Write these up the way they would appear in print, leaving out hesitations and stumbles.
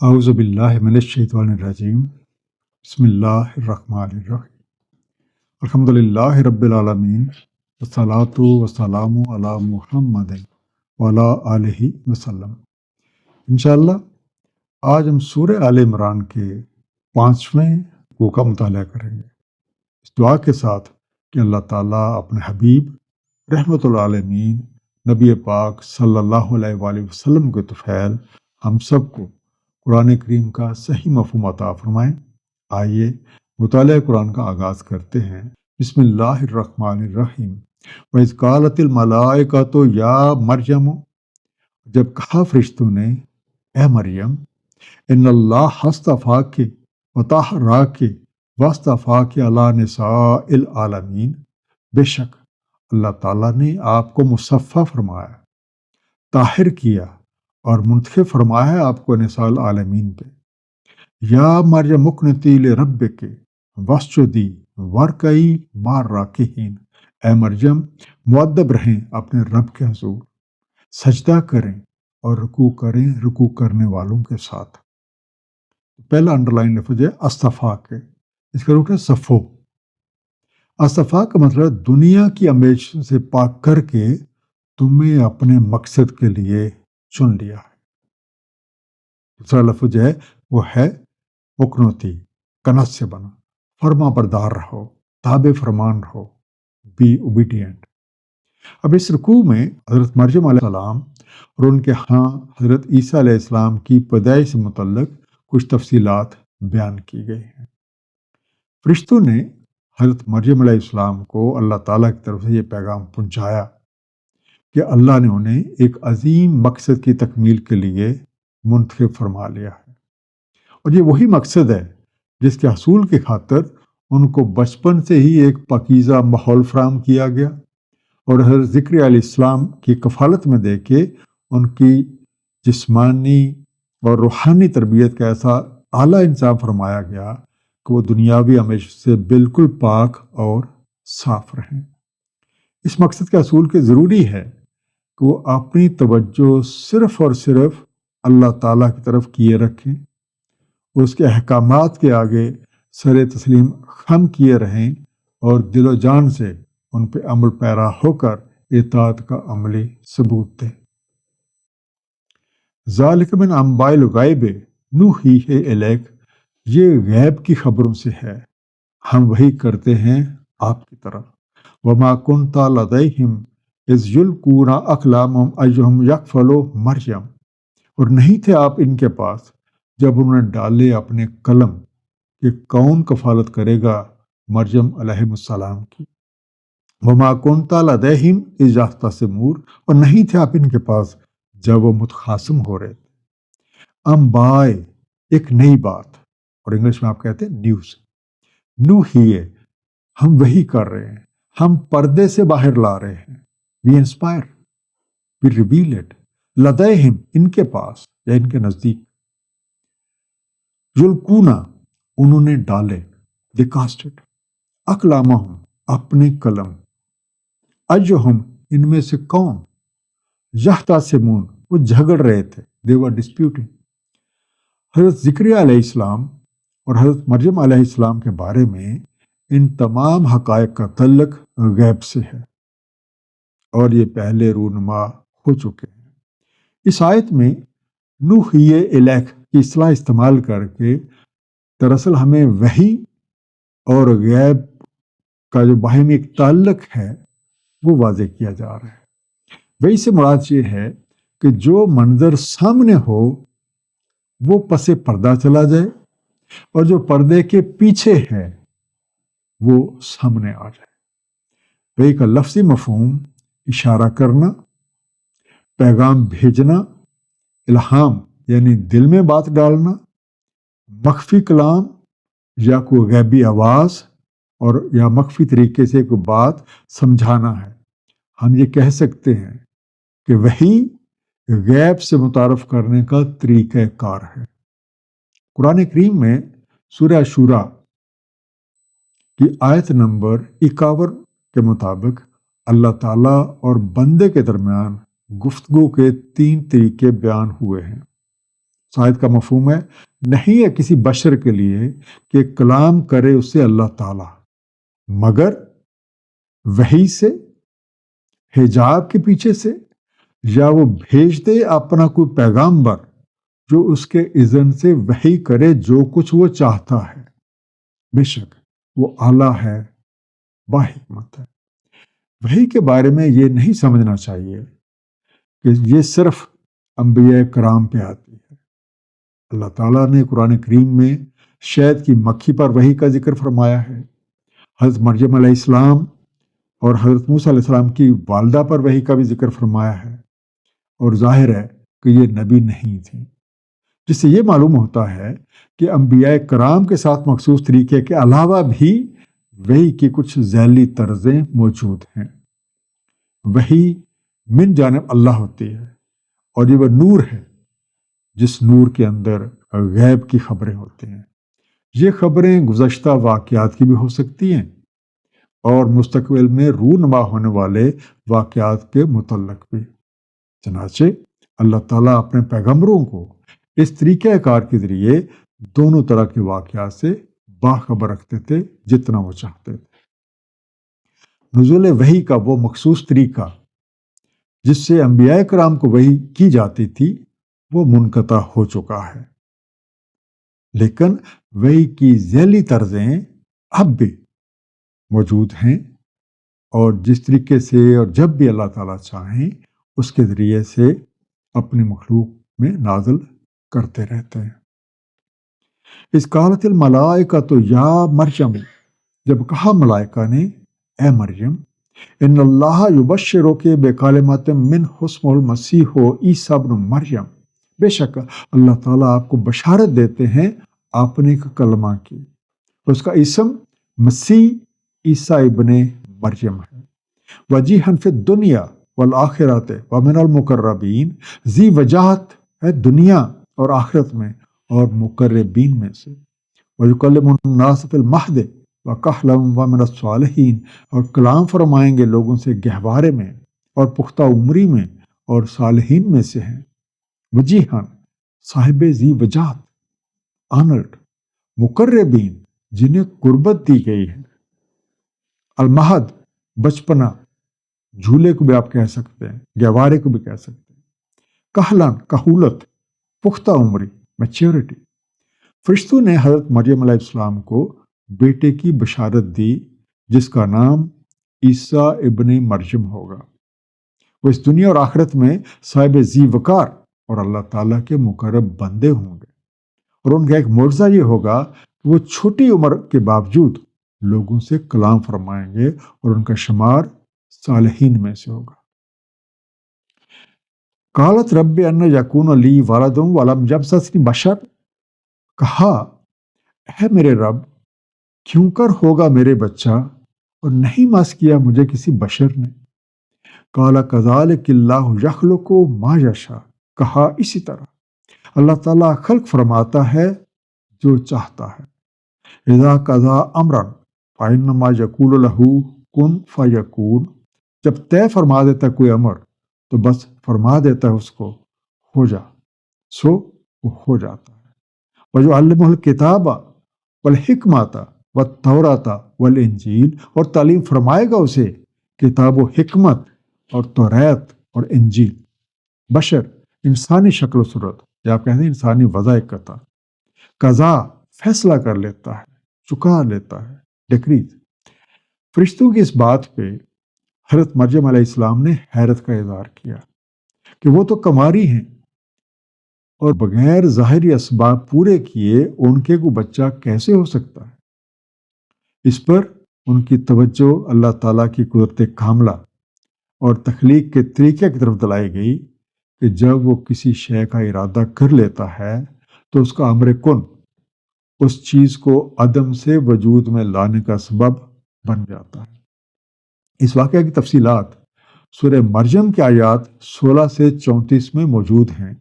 اعوذ باللہ من الشیطان الرجیم بسم اللہ الرحمن الرحیم الحمد للہ رب العالمین والصلاة والسلام علی محمد وعلی آلہ وسلم۔ انشاءاللہ آج ہم سورہ آل عمران کے 5ویں رکوع کا مطالعہ کریں گے، اس دعا کے ساتھ کہ اللہ تعالیٰ اپنے حبیب رحمۃ العالمین نبی پاک صلی اللہ علیہ وآلہ وسلم کے طفیل ہم سب کو قرآن کریم کا صحیح مفہوم عطا فرمائیں۔ آئیے مطالعہ قرآن کا آغاز کرتے ہیں۔ بسم اللہ الرحمن الرحیم۔ وَإِذْ قَالَتِ الْمَلَائِكَةُ يَا مَرْيَمُ، جب کہا فرشتوں نے اے مریم، ان اللہ اصطفاک وطہراک واصطفاک علی نساء العالمین، بے شک اللہ تعالیٰ نے آپ کو مصفی فرمایا، طاہر کیا اور منتخب فرمایا ہے آپ کو نساء العالمین پہ۔ یا مریم اقنتی لربک واسجدی وارکعی مع الراکعین، اے مریم مؤدب رہیں اپنے رب کے حضور، سجدہ کریں اور رکوع کریں رکوع کرنے والوں کے ساتھ۔ پہلا انڈر لائن لفظ ہے اصطفا کے، اس کا روٹ ہے صفو۔ اصطفا کا مطلب دنیا کی امیش سے پاک کر کے تمہیں اپنے مقصد کے لیے چن لیا ہے۔ دوسرا لفظ ہے وہ ہے اقنوتی، کنت سے بنا، فرما بردار رہو، تابع فرمان رہو، بی اوبیڈینٹ۔ اب اس رکوع میں حضرت مریم علیہ السلام اور ان کے ہاں حضرت عیسیٰ علیہ السلام کی پیدائش سے متعلق کچھ تفصیلات بیان کی گئی ہیں۔ فرشتوں نے حضرت مریم علیہ السلام کو اللہ تعالیٰ کی طرف سے یہ پیغام پہنچایا کہ اللہ نے انہیں ایک عظیم مقصد کی تکمیل کے لیے منتخب فرما لیا ہے، اور یہ وہی مقصد ہے جس کے حصول کی خاطر ان کو بچپن سے ہی ایک پاکیزہ ماحول فراہم کیا گیا، اور حضرت زکریا علیہ السلام کی کفالت میں دے کے ان کی جسمانی اور روحانی تربیت کا ایسا اعلیٰ انتظام فرمایا گیا کہ وہ دنیاوی امیش سے بالکل پاک اور صاف رہیں۔ اس مقصد کے حصول کے ضروری ہے کہ وہ اپنی توجہ صرف اور صرف اللہ تعالیٰ کی طرف کیے رکھیں، اس کے احکامات کے آگے سر تسلیم خم کیے رہیں اور دل و جان سے ان پہ عمل پیرا ہو کر اطاعت کا عملی ثبوت دیں۔ ذالک من انباء الغیب نوحیہ الیک، یہ غیب کی خبروں سے ہے، ہم وہی کرتے ہیں آپ کی طرف۔ وما کنت لدیہم اذ یلقون اقلامہم ایہم یکفل مریم، اور نہیں تھے آپ ان کے پاس جب انہوں نے ڈالے اپنے قلم کہ کون کفالت کرے گا مریم علیہ السلام کی۔ وما کنت لدیہم اذ یختصمون، اور نہیں تھے آپ ان کے پاس جب وہ متخاصم ہو رہے تھے۔ انبائے ایک نئی بات، اور انگلش میں آپ کہتے ہیں نیوز، نوحیہ ہم وہی کر رہے ہیں، ہم پردے سے باہر لا رہے ہیں، وی انسپائر، وی ریویل اٹ، لدیہم ان کے پاس یا ان کے نزدیک، یلقونا انہوں نے ڈالے، they cast it، اقلامہم اپنے قلم، ایہم ان میں سے کون، یختصمون وہ جھگڑ رہے تھے، they were disputing۔ حضرت زکریا علیہ السلام اور حضرت مریم علیہ السلام کے بارے میں ان تمام حقائق کا تعلق غیب سے ہے، اور یہ پہلے رونما ہو چکے ہیں۔ اس آیت میں نوحیہ الیک کی اصطلاح استعمال کر کے دراصل ہمیں وحی اور غیب کا جو باہمی ایک تعلق ہے وہ واضح کیا جا رہا ہے۔ وحی سے مراد یہ ہے کہ جو منظر سامنے ہو وہ پس پردہ چلا جائے، اور جو پردے کے پیچھے ہے وہ سامنے آ جائے۔ وحی کا لفظی مفہوم اشارہ کرنا، پیغام بھیجنا، الہام یعنی دل میں بات ڈالنا، مخفی کلام یا کوئی غیبی آواز اور یا مخفی طریقے سے کوئی بات سمجھانا ہے۔ ہم یہ کہہ سکتے ہیں کہ وحی غیب سے متعارف کرنے کا طریقہ کار ہے۔ قرآن کریم میں سورہ شورا کی آیت نمبر 51 کے مطابق اللہ تعالیٰ اور بندے کے درمیان گفتگو کے 3 طریقے بیان ہوئے ہیں۔ شاید کا مفہوم ہے نہیں ہے کسی بشر کے لیے کہ کلام کرے اس سے اللہ تعالی مگر وحی سے، حجاب کے پیچھے سے، یا وہ بھیج دے اپنا کوئی پیغامبر جو اس کے اذن سے وحی کرے جو کچھ وہ چاہتا ہے۔ بے شک وہ اعلیٰ ہے، با حکمت ہے۔ وحی کے بارے میں یہ نہیں سمجھنا چاہیے کہ یہ صرف انبیاء کرام پہ آتی ہے۔ اللہ تعالیٰ نے قرآن کریم میں شہد کی مکھی پر وحی کا ذکر فرمایا ہے، حضرت مریم علیہ السلام اور حضرت موسیٰ علیہ السلام کی والدہ پر وحی کا بھی ذکر فرمایا ہے، اور ظاہر ہے کہ یہ نبی نہیں تھیں، جس سے یہ معلوم ہوتا ہے کہ انبیاء کرام کے ساتھ مخصوص طریقے کے علاوہ بھی وحی کی کچھ ذیلی طرزیں موجود ہیں۔ وحی من جانب اللہ ہوتی ہے، اور یہ وہ نور ہے جس نور کے اندر غیب کی خبریں ہوتی ہیں۔ یہ خبریں گزشتہ واقعات کی بھی ہو سکتی ہیں اور مستقبل میں رونما ہونے والے واقعات کے متعلق بھی۔ چنانچہ اللہ تعالیٰ اپنے پیغمبروں کو اس طریقہ کار کے ذریعے دونوں طرح کے واقعات سے باخبر رکھتے تھے جتنا وہ چاہتے تھے۔ نزول وحی کا وہ مخصوص طریقہ جس سے انبیاء کرام کو وحی کی جاتی تھی وہ منقطع ہو چکا ہے، لیکن وحی کی ذیلی طرزیں اب بھی موجود ہیں، اور جس طریقے سے اور جب بھی اللہ تعالیٰ چاہیں اس کے ذریعے سے اپنی مخلوق میں نازل کرتے رہتے ہیں۔ اس قالت الملائکہ تو یا مریم، جب کہا ملائکہ نے اے مریم، ان اللہ یبشرک بکلمات من اسمہ المسیح عیسی ابن مریم، بے شک اللہ تعالیٰ آپ کو بشارت دیتے ہیں اپنے کلمہ کی، اس کا اسم مسیح عیسیٰ ابن مریم ہے، وجیہا فی الدنیا والآخرت ومن المقربین، ذی وجاہت ہے دنیا اور آخرت میں اور مقربین میں سے، ویکلم الناس فی المہد وکہلا ومن الصالحین، اور کلام فرمائیں گے لوگوں سے گہوارے میں اور پختہ عمری میں اور صالحین میں سے ہیں۔ وجیہاً صاحب ذی وجاہت، آنرڈ، مقربین جنہیں قربت دی گئی ہے، المہد بچپنا، جھولے کو بھی آپ کہہ سکتے ہیں، گہوارے کو بھی کہہ سکتے ہیں، کہلان کہولت، پختہ عمری میچیورٹی۔ فرشتوں نے حضرت مریم علیہ السلام کو بیٹے کی بشارت دی جس کا نام عیسیٰ ابن مریم ہوگا۔ وہ اس دنیا اور آخرت میں صاحب ذی وقار اور اللہ تعالیٰ کے مقرب بندے ہوں گے، اور ان کا ایک معجزہ یہ ہوگا کہ وہ چھوٹی عمر کے باوجود لوگوں سے کلام فرمائیں گے اور ان کا شمار صالحین میں سے ہوگا۔ قالت رب ان یکون لی ولد ولم یمسسنی بشر، کہا اے میرے رب کیوں کر ہوگا میرے بچہ اور نہیں مس کیا مجھے کسی بشر نے۔ قال کذالک اللہ یخلق ما یشاء، کہا اسی طرح اللہ تعالیٰ خلق فرماتا ہے جو چاہتا ہے۔ اذا قضا امرا فانما یقول له کن فیکون، جب طے فرما دیتا کوئی امر تو بس فرما دیتا ہے اس کو ہو جا، سو وہ ہو جاتا ہے۔ وَيُعَلِّمُهُ الْكِتَابَ وَالْحِكْمَةَ وَالتَّوْرَاةَ وَالْإِنْجِيلَ، اور تعلیم فرمائے گا اسے کتاب و حکمت اور توریت اور انجیل۔ بشر انسانی شکل و صورت، یا آپ کہتے ہیں انسانی وضع قطع، قضا فیصلہ کر لیتا ہے، چکا لیتا ہے، ڈکریز۔ فرشتوں کی اس بات پہ حضرت مریم علیہ السلام نے حیرت کا اظہار کیا کہ وہ تو کماری ہیں اور بغیر ظاہری اسباب پورے کیے ان کے کو بچہ کیسے ہو سکتا ہے۔ اس پر ان کی توجہ اللہ تعالیٰ کی قدرت کاملہ اور تخلیق کے طریقے کی طرف دلائی گئی کہ جب وہ کسی شے کا ارادہ کر لیتا ہے تو اس کا امر کن اس چیز کو عدم سے وجود میں لانے کا سبب بن جاتا ہے۔ اس واقعہ کی تفصیلات سورہ مریم کی آیات 16 سے 34 میں موجود ہیں،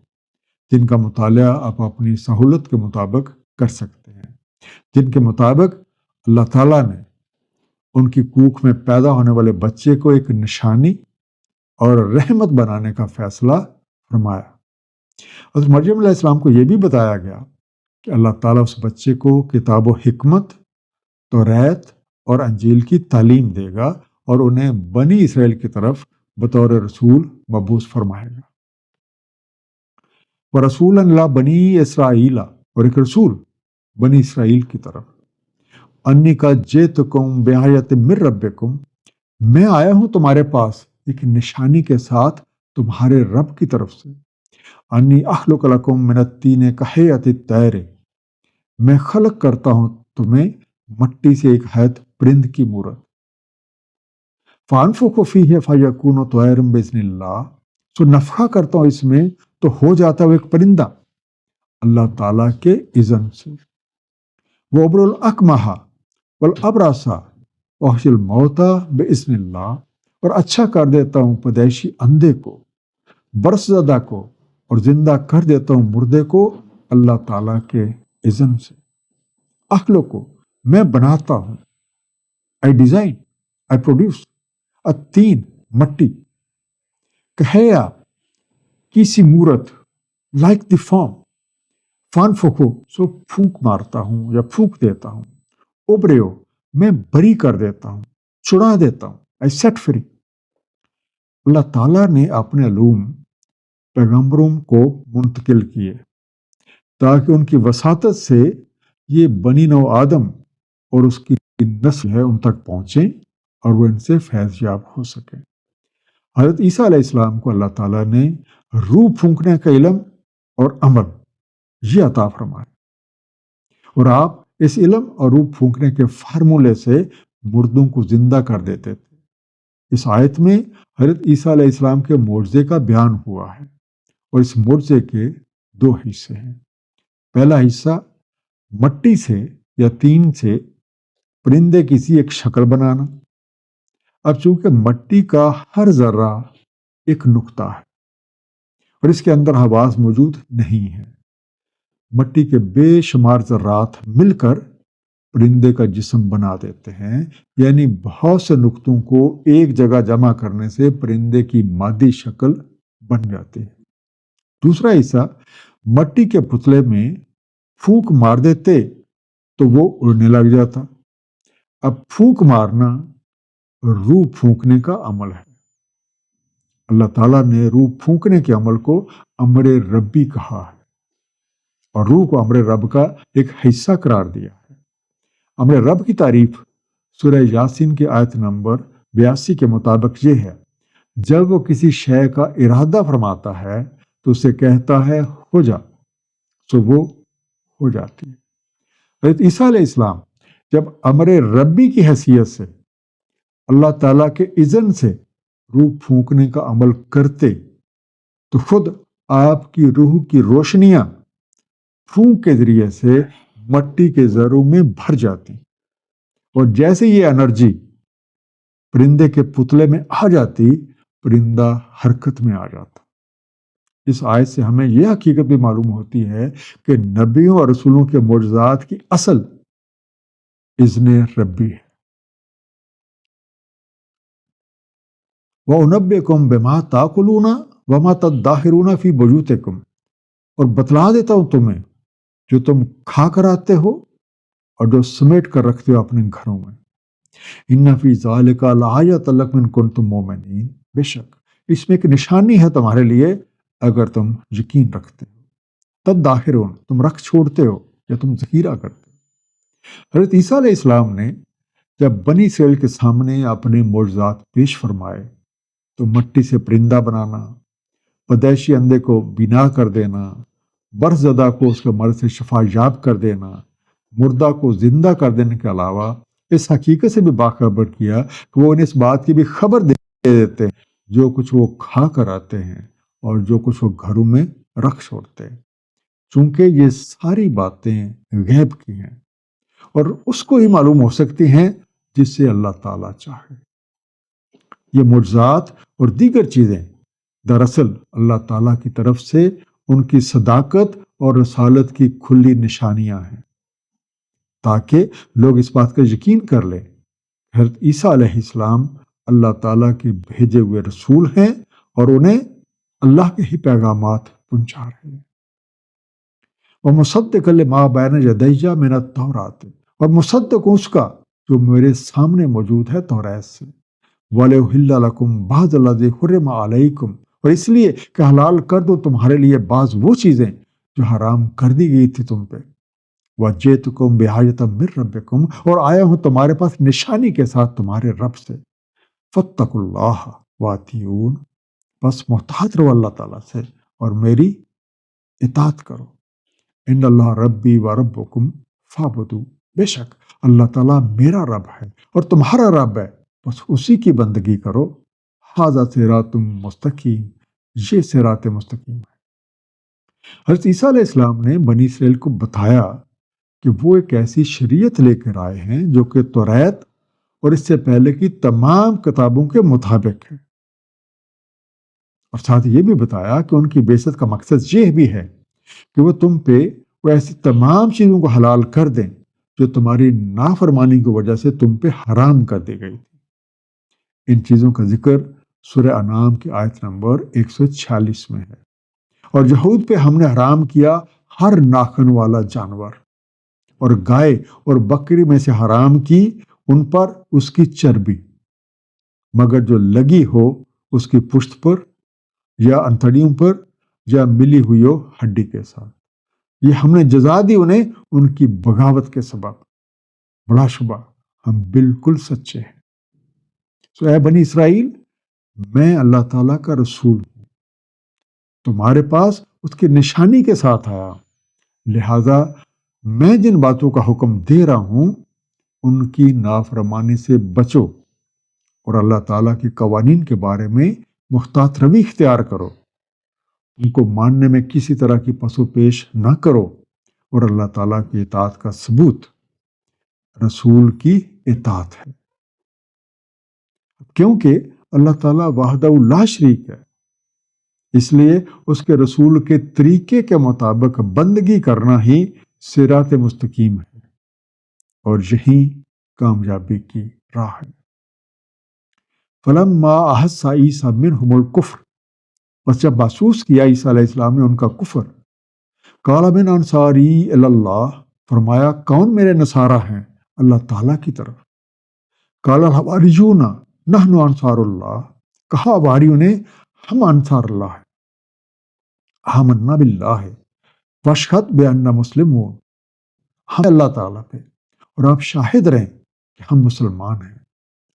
جن کا مطالعہ آپ اپنی سہولت کے مطابق کر سکتے ہیں، جن کے مطابق اللہ تعالیٰ نے ان کی کوکھ میں پیدا ہونے والے بچے کو ایک نشانی اور رحمت بنانے کا فیصلہ فرمایا۔ حضرت مریم علیہ السلام کو یہ بھی بتایا گیا کہ اللہ تعالیٰ اس بچے کو کتاب و حکمت، توریت اور انجیل کی تعلیم دے گا اور انہیں بنی اسرائیل کی طرف بطور رسول مبعوث فرمائے گا۔ ورسول اللہ بنی اسرائیل، اور ایک رسول بنی اسرائیل کی طرف، انی کا جیتکم بآیۃ من ربکم، میں آیا ہوں تمہارے پاس ایک نشانی کے ساتھ تمہارے رب کی طرف سے، انی اخلق لکم من الطین کہیئۃ الطیر، میں خلق کرتا ہوں تمہیں مٹی سے ایک ہیئت پرند کی مورت، فانفخ فیہ فیکون طیرا باذن اللہ، سو نفخہ کرتا ہوں اس میں تو ہو جاتا ہے وہ ایک پرندہ اللہ تعالیٰ کے اذن سے، وابر الاکمہ والابرص واحشی الموتى باذن اللہ، اور اچھا کر دیتا ہوں پیدائشی اندھے کو، برس زدہ کو، اور زندہ کر دیتا ہوں مردے کو اللہ تعالیٰ کے اذن سے، اخلق کو میں بناتا ہوں، آئی ڈیزائن، آئی پروڈیوس، الطین مٹی، کہیا کسی مورت، لائک دی فارم، فانفخو سو پھونک مارتا ہوں یا پھونک دیتا ہوں، ابریو میں بری کر دیتا ہوں، چھڑا دیتا ہوں، آئی سیٹ فری۔ اللہ تعالیٰ نے اپنے علوم پیغمبروں کو منتقل کیے تاکہ ان کی وساطت سے یہ بنی نو آدم اور اس کی نسل ہے ان تک پہنچیں اور وہ ان سے فیض یاب ہو سکیں۔ حضرت عیسیٰ علیہ السلام کو اللہ تعالیٰ نے روح پھونکنے کا علم اور عمل یہ عطا فرمایا، اور آپ اس علم اور روح پھونکنے کے فارمولے سے مردوں کو زندہ کر دیتے تھے۔ اس آیت میں حضرت عیسیٰ علیہ السلام کے معجزے کا بیان ہوا ہے، اور اس معجزے کے دو حصے ہیں۔ پہلا حصہ مٹی سے یا طین سے پرندے کسی ایک شکل بنانا۔ اب چونکہ مٹی کا ہر ذرہ ایک نقطہ ہے اور اس کے اندر حواس موجود نہیں ہے، مٹی کے بے شمار ذرات مل کر پرندے کا جسم بنا دیتے ہیں، یعنی بہت سے نقطوں کو ایک جگہ جمع کرنے سے پرندے کی مادی شکل بن جاتی ہے۔ دوسرا حصہ مٹی کے پتلے میں پھونک مار دیتے تو وہ اڑنے لگ جاتا۔ اب پھونک مارنا روح پھونکنے کا عمل ہے۔ اللہ تعالیٰ نے روح پھونکنے کے عمل کو امر ربی کہا ہے اور روح کو امر رب کا ایک حصہ قرار دیا ہے۔ امر رب کی تعریف سورہ یاسین کی آیت نمبر 82 کے مطابق یہ ہے، جب وہ کسی شے کا ارادہ فرماتا ہے تو اسے کہتا ہے ہو جا، سو وہ ہو جاتی ہے۔ حضرت عیسیٰ علیہ السلام جب امر ربی کی حیثیت سے اللہ تعالیٰ کے اذن سے روح پھونکنے کا عمل کرتے تو خود آپ کی روح کی روشنیاں پھونک کے ذریعے سے مٹی کے ذروں میں بھر جاتی، اور جیسے یہ انرجی پرندے کے پتلے میں آ جاتی، پرندہ حرکت میں آ جاتا۔ اس آیت سے ہمیں یہ حقیقت بھی معلوم ہوتی ہے کہ نبیوں اور رسولوں کے معجزات کی اصل اذن ربی ہے۔ وَأُنَبِّئُكُم بِمَا تَأْكُلُونَ وَمَا تَدَّخِرُونَ فِي بُيُوتِكُم، اور بتلا دیتا ہوں تمہیں جو تم کھا کر آتے ہو اور جو سمیٹ کر رکھتے ہو اپنے گھروں میں۔ إِنَّ فِي ذَلِكَ لَآيَةً لَكُمْ إِن كُنتُم مُؤْمِنِينَ، بے شک اس میں ایک نشانی ہے تمہارے لیے اگر تم یقین رکھتے ہو۔ تدّخرون، تم رکھ چھوڑتے ہو یا تم ذخیرہ کرتے ہو۔ حضرت عیسیٰ علیہ السلام نے جب بنی اسرائیل کے سامنے اپنے معجزات پیش فرمائے تو مٹی سے پرندہ بنانا، پیدائشی اندھے کو بینا کر دینا، برس زدہ کو اس کے مرض سے شفا یاب کر دینا، مردہ کو زندہ کر دینے کے علاوہ اس حقیقت سے بھی باخبر کیا کہ وہ انہیں اس بات کی بھی خبر دے دیتے ہیں جو کچھ وہ کھا کر آتے ہیں اور جو کچھ وہ گھروں میں رکھ چھوڑتے ہیں، چونکہ یہ ساری باتیں غیب کی ہیں اور اس کو ہی معلوم ہو سکتی ہیں جس سے اللہ تعالیٰ چاہے۔ یہ معجزات اور دیگر چیزیں دراصل اللہ تعالیٰ کی طرف سے ان کی صداقت اور رسالت کی کھلی نشانیاں ہیں، تاکہ لوگ اس بات کا یقین کر لیں حضرت عیسیٰ علیہ السلام اللہ تعالیٰ کے بھیجے ہوئے رسول ہیں اور انہیں اللہ کے ہی پیغامات پہنچا رہے ہیں۔ وَمُصَدِّقًا لِمَا بَيْنَ يَدَيَّ مِنَ التَّوْرَاةِ، اور مصدق ہوں اس کا جو میرے سامنے موجود ہے توریت سے۔ وَلِأُحِلَّ لَكُمْ بَعْضَ الَّذِي حُرِّمَ عَلَيْكُمْ، اور اس لیے کہ حلال کر دو تمہارے لیے بعض وہ چیزیں جو حرام کر دی گئی تھی تم پہ۔ وَجِئْتُكُمْ بِآیَةٍ مِّن رَبِّكُمْ، اور آیا ہوں تمہارے پاس نشانی کے ساتھ تمہارے رب سے۔ فَاتَّقُوا اللَّهَ وَأَطِیعُونِ، بس محتاط رہو اللہ تعالیٰ سے اور میری اطاعت کرو۔ ان اللہ ربی و ربکم فاعبدوا، بے شک اللہ تعالیٰ میرا رب ہے اور تمہارا رب ہے، بس اسی کی بندگی کرو۔ ھذا صراط مستقیم، یہ صراط مستقیم ہے۔ حضرت عیسیٰ علیہ السلام نے بنی اسرائیل کو بتایا کہ وہ ایک ایسی شریعت لے کر آئے ہیں جو کہ توریت اور اس سے پہلے کی تمام کتابوں کے مطابق ہے، اور ساتھ یہ بھی بتایا کہ ان کی بعثت کا مقصد یہ بھی ہے کہ وہ تم پہ وہ ایسی تمام چیزوں کو حلال کر دیں جو تمہاری نافرمانی کی وجہ سے تم پہ حرام کر دی گئی تھی۔ ان چیزوں کا ذکر سورہ انعام کی آیت نمبر 146 میں ہے۔ اور یہود پہ ہم نے حرام کیا ہر ناخن والا جانور، اور گائے اور بکری میں سے حرام کی ان پر اس کی چربی، مگر جو لگی ہو اس کی پشت پر یا انتڑیوں پر یا ملی ہوئی ہو ہڈی کے ساتھ، یہ ہم نے جزا دی انہیں ان کی بغاوت کے سبب، بڑا شبہ ہم بالکل سچے ہیں۔ سو اے بنی اسرائیل، میں اللہ تعالیٰ کا رسول ہوں، تمہارے پاس اس کی نشانی کے ساتھ آیا، لہذا میں جن باتوں کا حکم دے رہا ہوں ان کی نافرمانی سے بچو، اور اللہ تعالیٰ کے قوانین کے بارے میں محتاط روی اختیار کرو، ان کو ماننے میں کسی طرح کی پس و پیش نہ کرو، اور اللہ تعالیٰ کی اطاعت کا ثبوت رسول کی اطاعت ہے، کیونکہ اللہ تعالیٰ وحدہ لا شریک ہے، اس لیے اس کے رسول کے طریقے کے مطابق بندگی کرنا ہی صراط مستقیم ہے، اور یہی کامیابی کی راہ ہے۔ فلما احس عیسیٰ منہم الکفر، بس جب محسوس کیا عیسیٰ علیہ السلام نے ان کا کفر، قال من انصاری الی اللہ، فرمایا کون میرے نصارہ ہیں اللہ تعالیٰ کی طرف۔ قال الحواریون نحن انصار اللہ، کہا حواریوں نے ہم انصار اللہ ہیں۔ آمنا باللہ واشہد بأننا مسلمون، ہم اللہ تعالیٰ پہ اور آپ شاہد رہیں کہ ہم مسلمان ہیں۔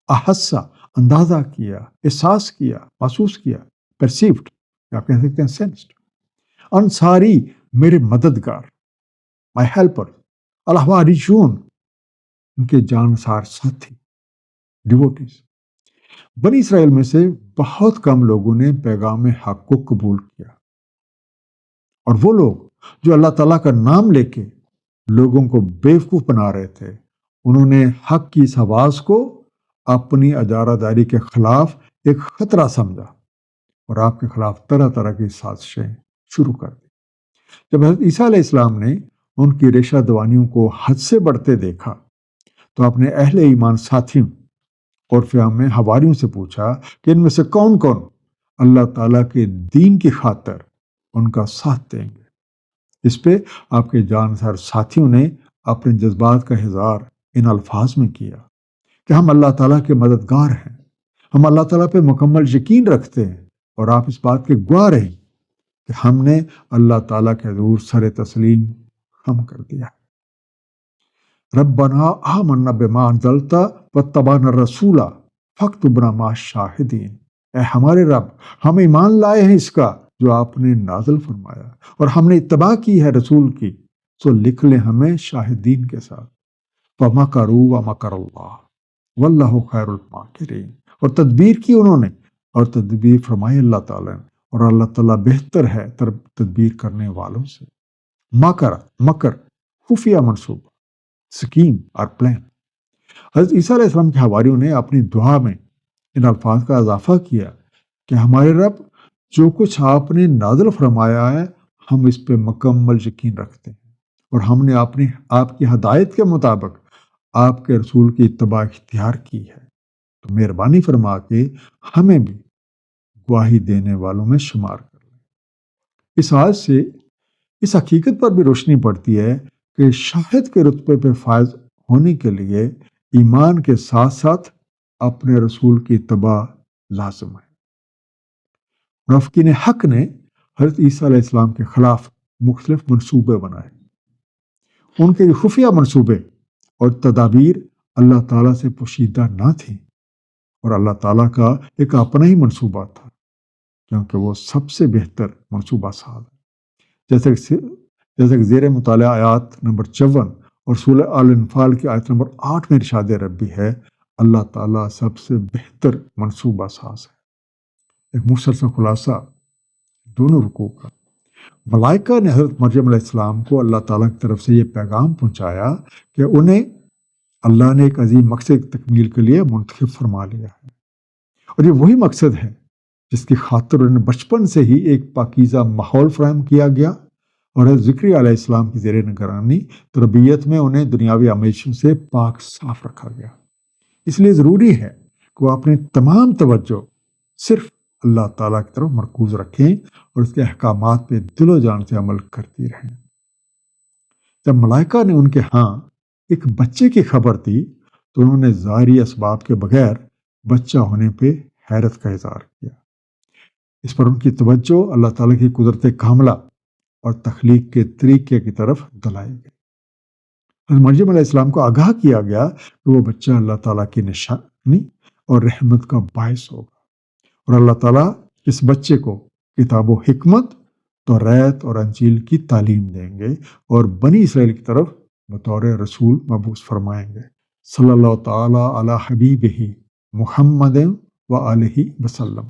احسا، اندازہ کیا، احساس کیا، محسوس کیا، پرسیوڈ، آپ کہہ سکتے ہیں سینسڈ۔ انصاری، میرے مددگار، مائی ہیلپر۔ الحواریون، ان کے جانسار ساتھی، ڈیوٹیز۔ بنی اسرائیل میں سے بہت کم لوگوں نے پیغام حق کو قبول کیا، اور وہ لوگ جو اللہ تعالیٰ کا نام لے کے لوگوں کو بیوقوف بنا رہے تھے، انہوں نے حق کی اس آواز کو اپنی اجارہ داری کے خلاف ایک خطرہ سمجھا اور آپ کے خلاف طرح طرح کی سازشیں شروع کر دی۔ جب حضرت عیسیٰ علیہ السلام نے ان کی ریشہ دوانیوں کو حد سے بڑھتے دیکھا تو اپنے اہل ایمان ساتھیوں اور فہم میں حواریوں سے پوچھا کہ ان میں سے کون کون اللہ تعالیٰ کے دین کی خاطر ان کا ساتھ دیں گے۔ اس پہ آپ کے جانسار ساتھیوں نے اپنے جذبات کا اظہار ان الفاظ میں کیا کہ ہم اللہ تعالیٰ کے مددگار ہیں، ہم اللہ تعالیٰ پہ مکمل یقین رکھتے ہیں، اور آپ اس بات کے گواہ رہیں کہ ہم نے اللہ تعالیٰ کے حضور سر تسلیم خم کر دیا۔ ربنا آمنا بما انزلت واتبعنا الرسول فاکتبنا مع الشاہدین، اے ہمارے رب، ہم ایمان لائے ہیں اس کا جو آپ نے نازل فرمایا، اور ہم نے اتباع کی ہے رسول کی، سو لکھ لیں ہمیں شاہدین کے ساتھ۔ وَمَكَرُوا وَمَكَرَ اللَّهُ وَاللَّهُ خَيْرُ الْمَاكِرِينَ، اور تدبیر کی انہوں نے، اور تدبیر فرمائی اللہ تعالیٰ نے، اور اللہ تعالیٰ بہتر ہے تدبیر کرنے والوں سے۔ مکر، مکر، خفیہ منصوبہ، سکیم اور پلان۔ حضرت عیسیٰ علیہ السلام کے حواریوں نے اپنی دعا میں ان الفاظ کا اضافہ کیا کہ ہمارے رب، جو کچھ آپ نے نازل فرمایا ہے ہم اس پہ مکمل یقین رکھتے ہیں، اور ہم نے آپ کی ہدایت کے مطابق آپ کے رسول کی اتباع اختیار کی ہے، تو مہربانی فرما کے ہمیں بھی گواہی دینے والوں میں شمار کر لیں۔ اس آیت سے اس حقیقت پر بھی روشنی پڑتی ہے کہ شاہد کے رتبے پہ فائز ہونے کے لیے ایمان کے ساتھ ساتھ اپنے رسول کی اتباع لازم ہے۔ منافقین حق نے حضرت عیسیٰ علیہ السلام کے خلاف مختلف منصوبے بنائے۔ ان کے خفیہ منصوبے اور تدابیر اللہ تعالیٰ سے پوشیدہ نہ تھیں، اور اللہ تعالیٰ کا ایک اپنا ہی منصوبہ تھا، کیونکہ وہ سب سے بہتر منصوبہ ساز ہے۔ جیسے کہ زیر مطالعہ آیات نمبر 54 اور سورہ آل انفال کی آیت نمبر 8 میں ارشاد ربی ہے، اللہ تعالیٰ سب سے بہتر منصوبہ ساز ہے۔ ایک مسلسل خلاصہ دونوں رکوع کا۔ ملائکہ نے حضرت مریم علیہ السلام کو اللہ تعالیٰ کی طرف سے یہ پیغام پہنچایا کہ انہیں اللہ نے ایک عظیم مقصد کی تکمیل کے لیے منتخب فرما لیا ہے، اور یہ وہی مقصد ہے جس کی خاطر انہیں بچپن سے ہی ایک پاکیزہ ماحول فراہم کیا گیا، اور حضرت زکریا علیہ السلام کی زیر نگرانی تربیت میں انہیں دنیاوی آمیزشوں سے پاک صاف رکھا گیا۔ اس لیے ضروری ہے کہ وہ اپنی تمام توجہ صرف اللہ تعالیٰ کی طرف مرکوز رکھیں اور اس کے احکامات پہ دل و جان سے عمل کرتی رہیں۔ جب ملائکہ نے ان کے ہاں ایک بچے کی خبر دی تو انہوں نے ظاہری اسباب کے بغیر بچہ ہونے پہ حیرت کا اظہار کیا۔ اس پر ان کی توجہ اللہ تعالیٰ کی قدرت کاملہ اور تخلیق کے طریقے کی طرف دلائی گئی۔ حضرت مریم علیہ السلام کو آگاہ کیا گیا کہ وہ بچہ اللہ تعالیٰ کی نشانی اور رحمت کا باعث ہوگا، اور اللہ تعالیٰ اس بچے کو کتاب و حکمت، توریت اور انجیل کی تعلیم دیں گے اور بنی اسرائیل کی طرف بطور رسول مبعوث فرمائیں گے۔ صلی اللہ تعالیٰ علی حبیبہ محمد و آلہ وسلم۔